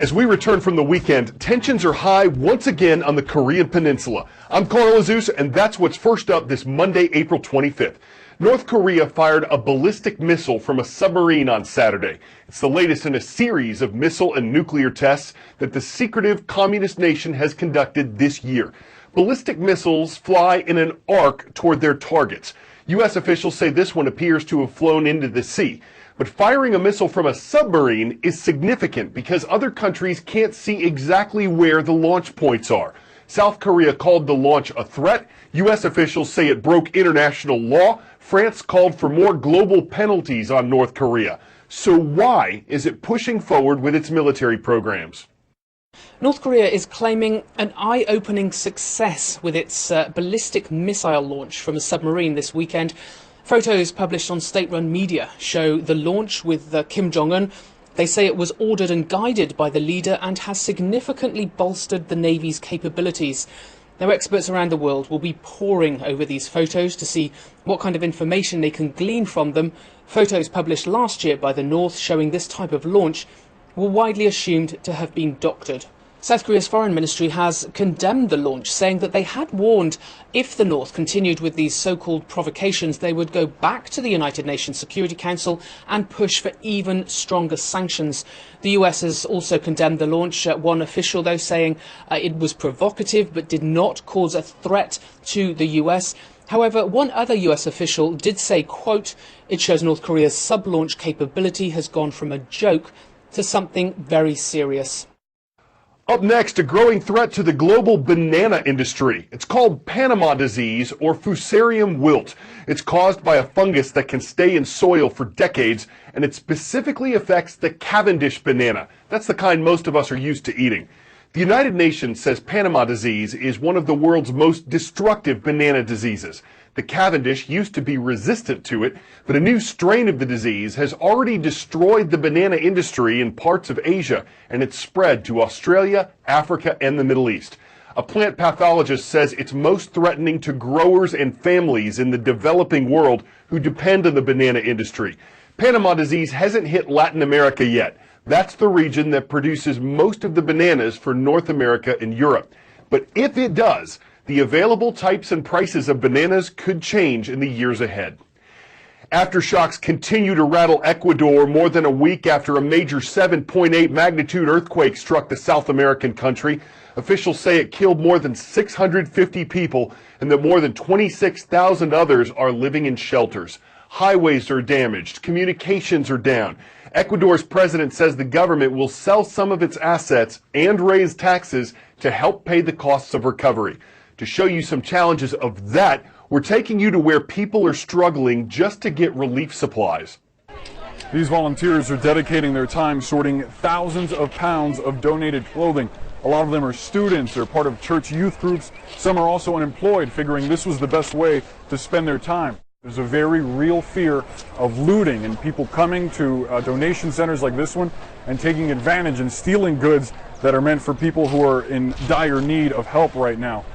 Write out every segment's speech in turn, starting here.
As we return from the weekend, tensions are high once again on the Korean Peninsula. I'm Carl Azus, and that's what's first up this Monday, April 25th. North Korea fired a ballistic missile from a submarine on Saturday. It's the latest in a series of missile and nuclear tests that the secretive communist nation has conducted this year. Ballistic missiles fly in an arc toward their targets. U.S. officials say this one appears to have flown into the sea. But firing a missile from a submarine is significant because other countries can't see exactly where the launch points are. South Korea called the launch a threat. U.S. officials say it broke international law. France called for more global penalties on North Korea. So why is it pushing forward with its military programs? North Korea is claiming an eye-opening success with its ballistic missile launch from a submarine this weekend. Photos published on state-run media show the launch with Kim Jong-un. They say it was ordered and guided by the leader and has significantly bolstered the Navy's capabilities. Now, experts around the world will be poring over these photos to see what kind of information they can glean from them. Photos published last year by the North showing this type of launch were widely assumed to have been doctored. South Korea's foreign ministry has condemned the launch, saying that they had warned if the North continued with these so-called provocations, they would go back to the United Nations Security Council and push for even stronger sanctions. The US has also condemned the launch, one official, though, saying it was provocative but did not cause a threat to the US. However, one other US official did say, quote, "It shows North Korea's sub-launch capability has gone from a joke to something very serious." Up next, a growing threat to the global banana industry. It's called Panama disease or Fusarium wilt. It's caused by a fungus that can stay in soil for decades, and it specifically affects the Cavendish banana. That's the kind most of us are used to eating. The United Nations says Panama disease is one of the world's most destructive banana diseases. The Cavendish used to be resistant to it, but a new strain of the disease has already destroyed the banana industry in parts of Asia, and it's spread to Australia, Africa, and the Middle East. A plant pathologist says it's most threatening to growers and families in the developing world who depend on the banana industry. Panama disease hasn't hit Latin America yet. That's the region that produces most of the bananas for North America and Europe. But if it does, the available types and prices of bananas could change in the years ahead. Aftershocks continue to rattle Ecuador more than a week after a major 7.8 magnitude earthquake struck the South American country. Officials say it killed more than 650 people and that more than 26,000 others are living in shelters. Highways are damaged, communications are down. Ecuador's president says the government will sell some of its assets and raise taxes to help pay the costs of recovery. To show you some challenges of that, we're taking you to where people are struggling just to get relief supplies. These volunteers are dedicating their time sorting thousands of pounds of donated clothing. A lot of them are students, they're part of church youth groups. Some are also unemployed, figuring this was the best way to spend their time. There's a very real fear of looting and people coming to donation centers like this one and taking advantage and stealing goods that are meant for people who are in dire need of help right now.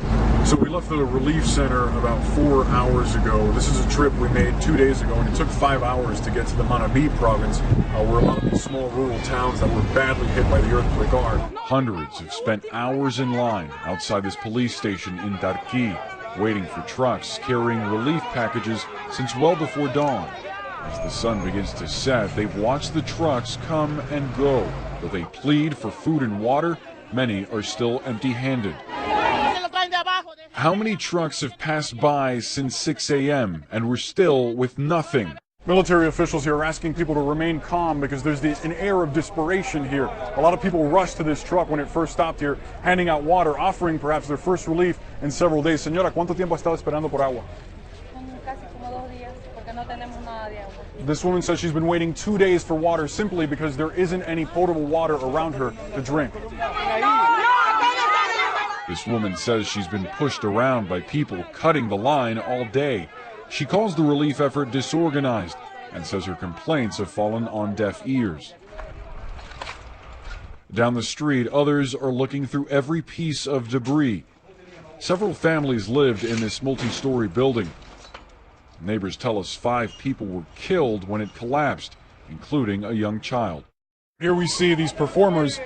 So we left the relief center about 4 hours ago. This is a trip we made 2 days ago, and it took 5 hours to get to the Manabí province, where a lot of these small rural towns that were badly hit by the earthquake are. Hundreds have spent hours in line outside this police station in Darqui, waiting for trucks carrying relief packages since well before dawn. As the sun begins to set, they've watched the trucks come and go. Though they plead for food and water, many are still empty-handed. How many trucks have passed by since 6 a.m. and we're still with nothing? Military officials here are asking people to remain calm because there's an air of desperation here. A lot of people rushed to this truck when it first stopped here, handing out water, offering perhaps their first relief in several days. Señora, ¿cuánto tiempo ha estado esperando por agua? This woman says she's been waiting 2 days for water simply because there isn't any potable water around her to drink. This woman says she's been pushed around by people cutting the line all day. She calls the relief effort disorganized and says her complaints have fallen on deaf ears. Down the street, others are looking through every piece of debris. Several families lived in this multi-story building. Neighbors tell us 5 people were killed when it collapsed, including a young child. Here we see these performers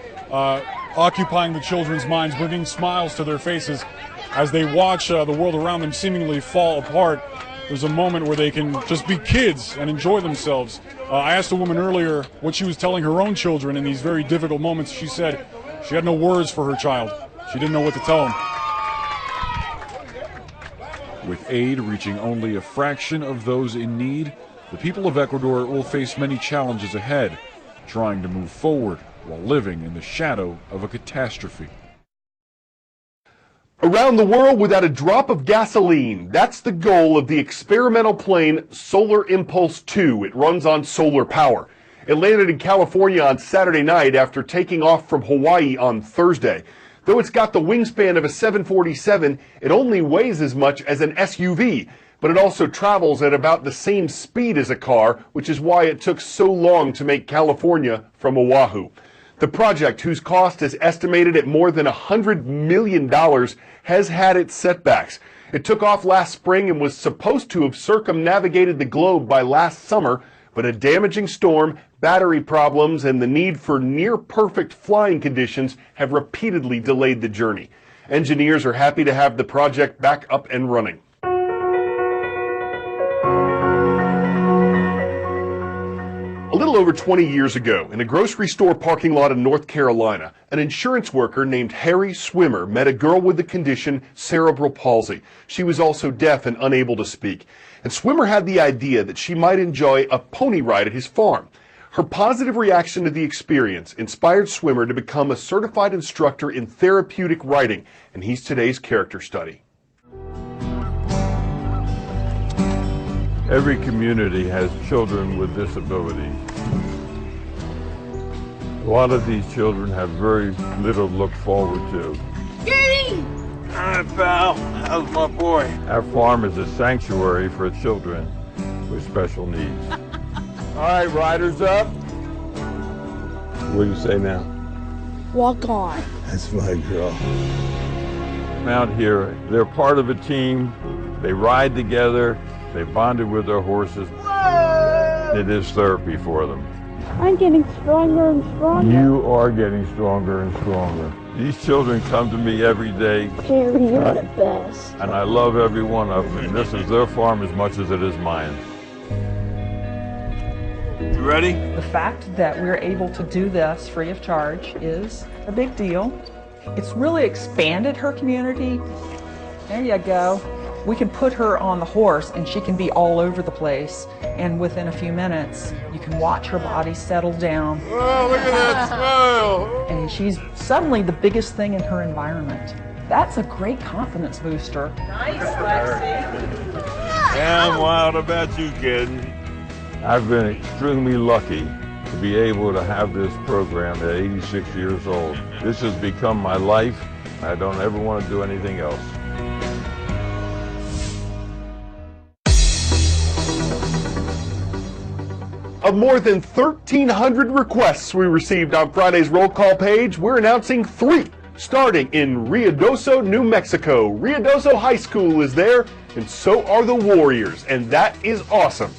occupying the children's minds, bringing smiles to their faces as they watch the world around them seemingly fall apart. There's a moment where they can just be kids and enjoy themselves. I asked a woman earlier what she was telling her own children in these very difficult moments. She said she had no words for her child. She didn't know what to tell him. With aid reaching only a fraction of those in need, the people of Ecuador will face many challenges ahead, trying to move forward while living in the shadow of a catastrophe. Around the world without a drop of gasoline. That's the goal of the experimental plane Solar Impulse 2. It runs on solar power. It landed in California on Saturday night after taking off from Hawaii on Thursday. Though it's got the wingspan of a 747, it only weighs as much as an SUV, but it also travels at about the same speed as a car, which is why it took so long to make California from Oahu. The project, whose cost is estimated at more than $100 million, has had its setbacks. It took off last spring and was supposed to have circumnavigated the globe by last summer, but a damaging storm, battery problems, and the need for near-perfect flying conditions have repeatedly delayed the journey. Engineers are happy to have the project back up and running. A little over 20 years ago, in a grocery store parking lot in North Carolina, an insurance worker named Harry Swimmer met a girl with the condition cerebral palsy. She was also deaf and unable to speak. And Swimmer had the idea that she might enjoy a pony ride at his farm. Her positive reaction to the experience inspired Swimmer to become a certified instructor in therapeutic riding, and he's today's character study. Every community has children with disabilities. A lot of these children have very little to look forward to. Hi, pal. How's my boy? Our farm is a sanctuary for children with special needs. All right, riders up. What do you say now? Walk on. That's my girl. Out here, they're part of a team. They ride together. They bonded with their horses. It is therapy for them. I'm getting stronger and stronger. You are getting stronger and stronger. These children come to me every day. Jerry, you're the best. And I love every one of them. This is their farm as much as it is mine. You ready? The fact that we're able to do this free of charge is a big deal. It's really expanded her community. There you go. We can put her on the horse and she can be all over the place. And within a few minutes, you can watch her body settle down. Oh, look at that smile. And she's suddenly the biggest thing in her environment. That's a great confidence booster. Nice, Lexi. Yeah, I'm wild about you, kid. I've been extremely lucky to be able to have this program at 86 years old. This has become my life. I don't ever want to do anything else. Of more than 1,300 requests we received on Friday's roll call page, we're announcing 3, starting in Ruidoso, New Mexico. Ruidoso High School is there, and so are the Warriors, and that is awesome.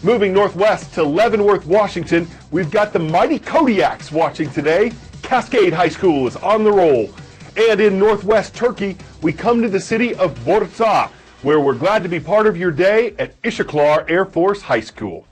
Moving northwest to Leavenworth, Washington, we've got the mighty Kodiaks watching today. Cascade High School is on the roll. And in northwest Turkey, we come to the city of Bursa, where we're glad to be part of your day at Ishiklar Air Force High School.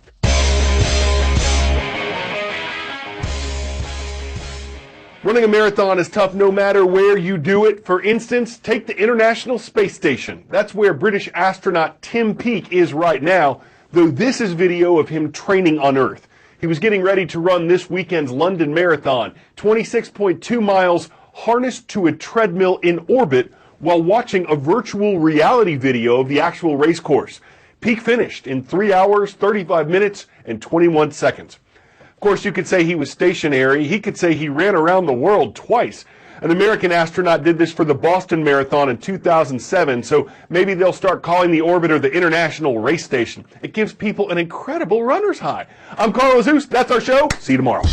Running a marathon is tough no matter where you do it. For instance, take the International Space Station. That's where British astronaut Tim Peake is right now, though this is video of him training on Earth. He was getting ready to run this weekend's London Marathon, 26.2 miles, harnessed to a treadmill in orbit while watching a virtual reality video of the actual race course. Peake finished in 3 hours, 35 minutes, and 21 seconds. Of course, you could say he was stationary. He could say he ran around the world twice. An American astronaut did this for the Boston Marathon in 2007, so maybe they'll start calling the orbiter the International Race Station. It gives people an incredible runner's high. I'm Carlos Zeus. That's our show. See you tomorrow.